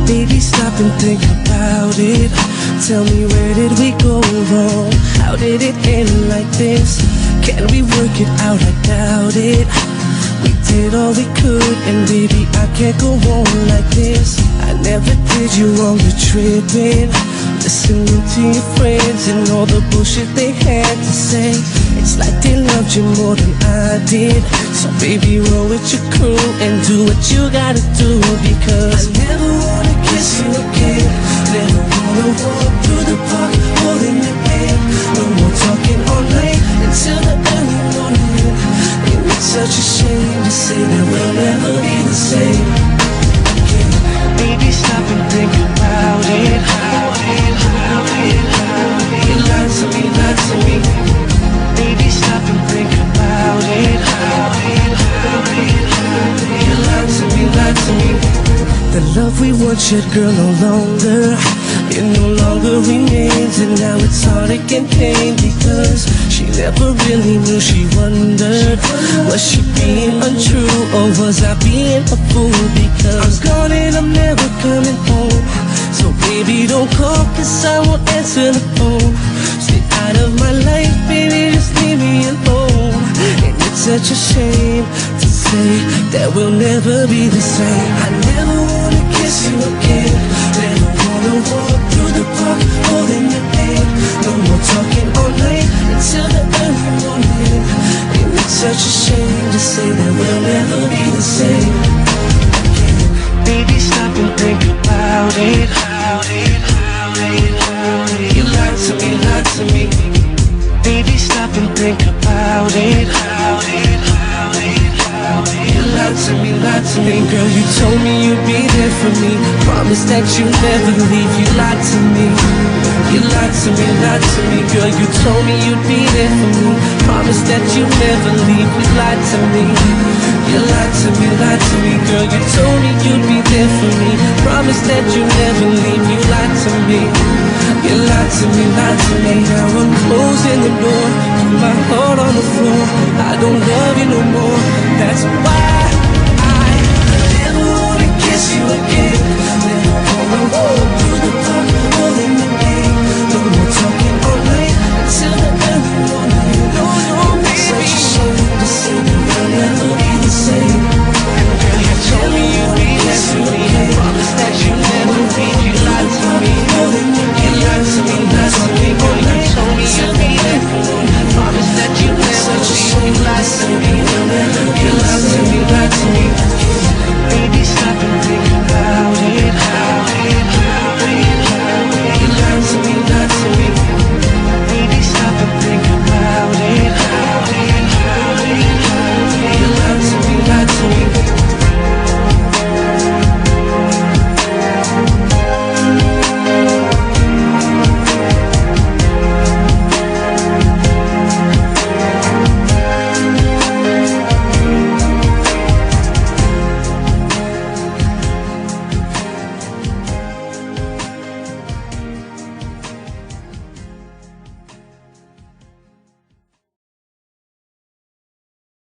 Baby, stop and think about it. Tell me, where did we go wrong? How did it end like this? Can we work it out? I doubt it. We did all we could, and baby, I can't go on like this. I never did you wrong, you're tripping. Listening to your friends and all the bullshit they had to say. It's like they loved you more than I did. So baby, roll with your crew and do what you gotta do. Because I never wanna kiss you again. Never wanna walk through the park holding your hand. No more talking all night until the early morning. And it's such a shame to say that we'll never be the same. Baby, stop and think about it. You lied to me, lied to me. Baby, stop and think about it. You lied to me, lied to me. The love we once shared, girl, no longer. It no longer remains, and now it's heartache and pain. Because she never really knew, she wondered, was she being untrue, or was I being a fool? Because I'm gone and I'm never coming home. So baby, don't call, cause I won't answer the phone. Stay out of my life, baby, just leave me alone. And it's such a shame to say that we'll never be the same. I never wanna kiss you again. Never wanna walk through the park holding your hand. No more talking all night until the early morning. And it's such a shame to say that we'll never be the same. Baby, stop and think about it. You lied to me, lied to me. Baby, stop and think about it. You lied to me, lied to me. Girl, you told me you'd be there for me. Promised that you'd never leave. You lied to me. You lied to me, lied to me. Girl, you told me you'd be there for me. Promised that you'd never leave. You lied to me. You lied to me, lied to me. Girl, you told me you'd be there for me. Promised that you'd never leave. You lied to me. You lied to me, lied to me. Now I'm closing the door, put my heart on the floor. I don't love you no more. That's why